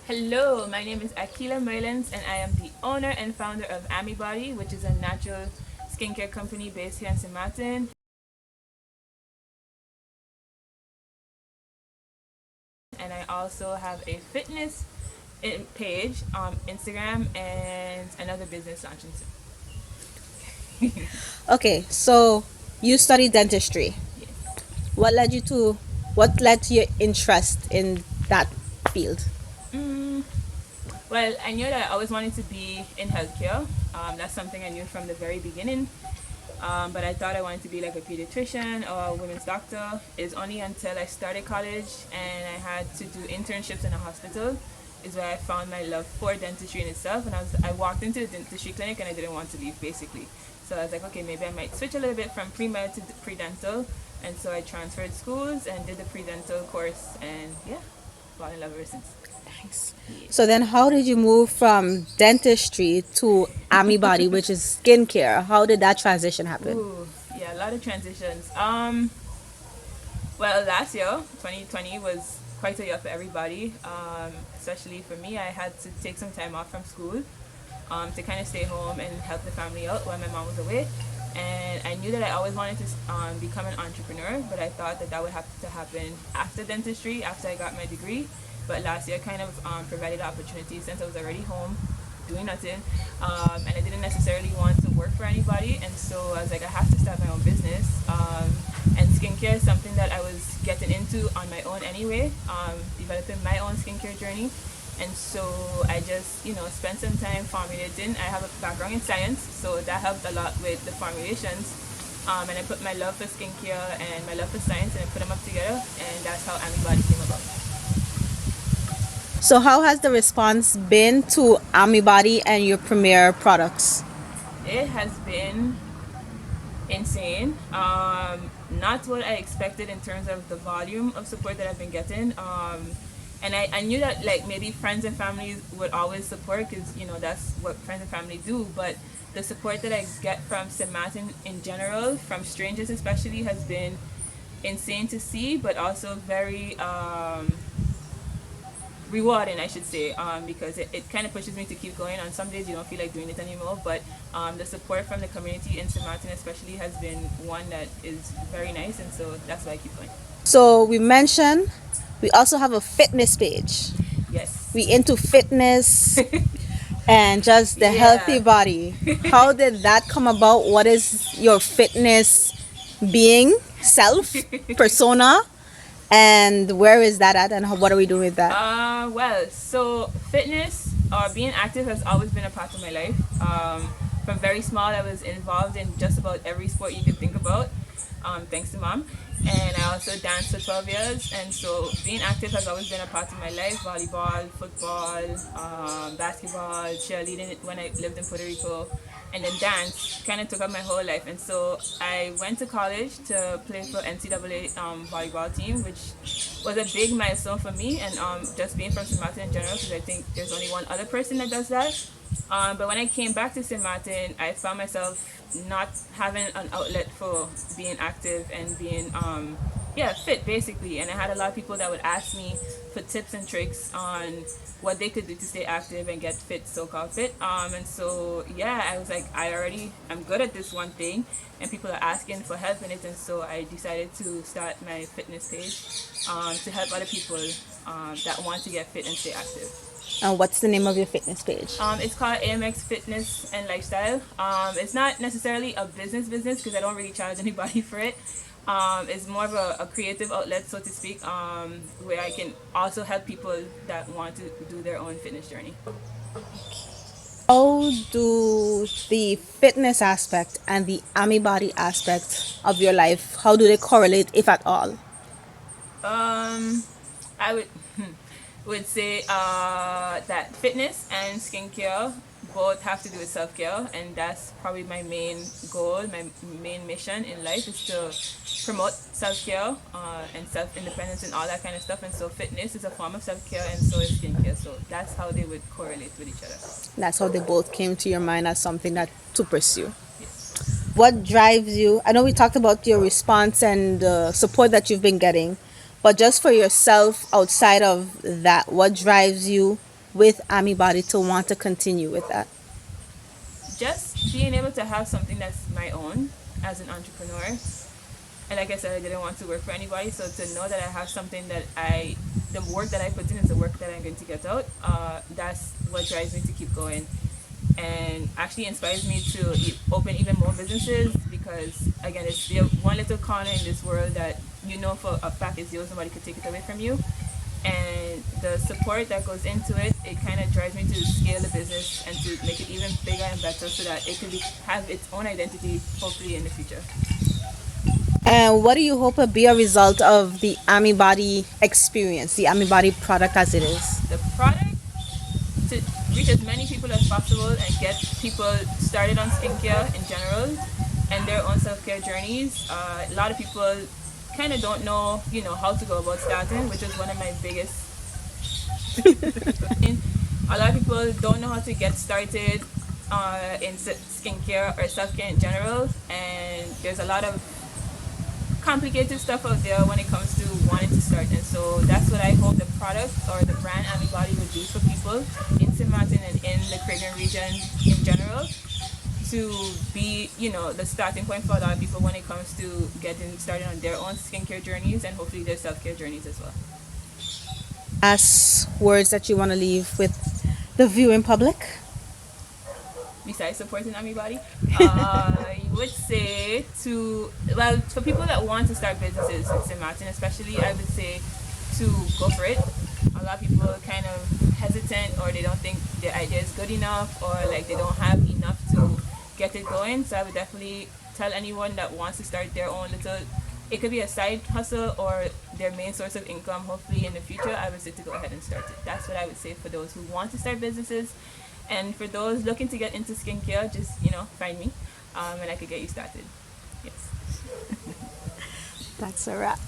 Hello, my name is Akilah and I am the owner and founder of Amibody, which is a natural skincare company based here in St. Martin. And I also have a fitness page on Instagram and another business launching soon. Okay, so you study dentistry. Yes. What led you to what led to your interest in that field? Mm, well, I knew that I always wanted to be in healthcare. That's something I knew from the very beginning. But I thought I wanted to be like a pediatrician or a women's doctor. It's only until I started college and I had to do internships in a hospital is where I found my love for dentistry in itself. And I walked into the dentistry clinic and I didn't want to leave basically. So I was like, okay, maybe I might switch a little bit from pre-med to pre-dental. And so I transferred schools and did the pre-dental course and yeah, fall in love ever since. Nice. Yeah. So then how did you move from dentistry to Amibody, which is skincare? How did that transition happen? Ooh, yeah, a lot of transitions. Well, last year, 2020, was quite a year for everybody. Especially for me, I had to take some time off from school to kind of stay home and help the family out while my mom was away. And I knew that I always wanted to become an entrepreneur, but I thought that that would have to happen after dentistry, after I got my degree. But last year kind of provided the opportunity since I was already home doing nothing, and I didn't necessarily want to work for anybody, and so I was like, I have to start my own business. And skincare is something that I was getting into on my own anyway, developing my own skincare journey. And so I just, spent some time formulating. I have a background in science, so that helped a lot with the formulations. And I put my love for skincare and my love for science and I put them up together, and that's how Amibody came about. So how has the response been to Amibody and your premier products? It has been insane. Not what I expected in terms of the volume of support that I've been getting. And I knew that like maybe friends and family would always support because that's what friends and family do. But the support that I get from St. Martin in general, from strangers especially, has been insane to see, but also very rewarding, I should say, because it kind of pushes me to keep going. On some days you don't feel like doing it anymore, but the support from the community in St. Martin especially has been one that is very nice, and so that's why I keep going. So we mentioned we also have a fitness page. Yes. We into fitness and just the healthy Yeah. body. How did that come about? What is your fitness being, self, persona, and where is that at, and what are we doing with that? Well, so fitness or being active has always been a part of my life. From very small, I was involved in just about every sport you could think about, thanks to mom. And I also danced for 12 years, and so being active has always been a part of my life. Volleyball, football, basketball, cheerleading when I lived in Puerto Rico, and then dance kind of took up my whole life. And so I went to college to play for NCAA volleyball team, which was a big milestone for me, and just being from St. Martin in general, because I think there's only one other person that does that. But when I came back to St. Martin, I found myself not having an outlet for being active and being yeah, fit basically. And I had a lot of people that would ask me for tips and tricks on what they could do to stay active and get fit, so-called fit. And so yeah, I was like, I'm good at this one thing, and people are asking for help in it. And so I decided to start my fitness page to help other people that want to get fit and stay active. And what's the name of your fitness page? It's called AMX Fitness and Lifestyle. It's not necessarily a business because I don't really charge anybody for it. It's more of a creative outlet, so to speak, where I can also help people that want to do their own fitness journey. How do the fitness aspect and the amibody aspect of your life, how do they correlate, if at all? Um, I would say that fitness and skincare both have to do with self care, and that's probably my main goal, my main mission in life is to promote self care and self independence and all that kind of stuff. And so, fitness is a form of self care, and so is skincare. So, that's how they would correlate with each other. That's how they both came to your mind as something that to pursue. Yes. What drives you? I know we talked about your response and the support that you've been getting, but just for yourself outside of that, what drives you with Amibody to want to continue with that? Just being able to have something that's my own as an entrepreneur. And like I said, I didn't want to work for anybody. So to know that I have something that the work that I put in is the work that I'm going to get out, that's what drives me to keep going. And actually inspires me to open even more businesses because, again, it's the one little corner in this world that you know for a fact is yours, nobody could take it away from you. And the support that goes into it, it kind of drives me to scale the business and to make it even bigger and better so that it can have its own identity, hopefully, in the future. And what do you hope will be a result of the Amibody experience, the Amibody product as it is? The product to reach as many people as possible and get people started on skincare in general and their own self-care journeys. A lot of people kind of don't know, how to go about starting, which is one of my biggest. A lot of people don't know how to get started in skincare or self-care in general, and there's a lot of complicated stuff out there when it comes to wanting to start. And so that's what I hope the product or the brand Amibody would do for people in St. Martin and in the Caribbean region in general, to be, the starting point for a lot of people when it comes to getting started on their own skincare journeys and hopefully their self-care journeys as well. As words that you want to leave with the viewing public? Besides supporting Amibody, I would say for people that want to start businesses in St. Martin especially, I would say to go for it. A lot of people are kind of hesitant, or they don't think their idea is good enough, or like they don't have enough to get it going. So I would definitely tell anyone that wants to start their own little, it could be a side hustle or their main source of income, hopefully in the future, I would say to go ahead and start it. That's what I would say for those who want to start businesses. And for those looking to get into skincare, just, find me and I could get you started. Yes. That's a wrap.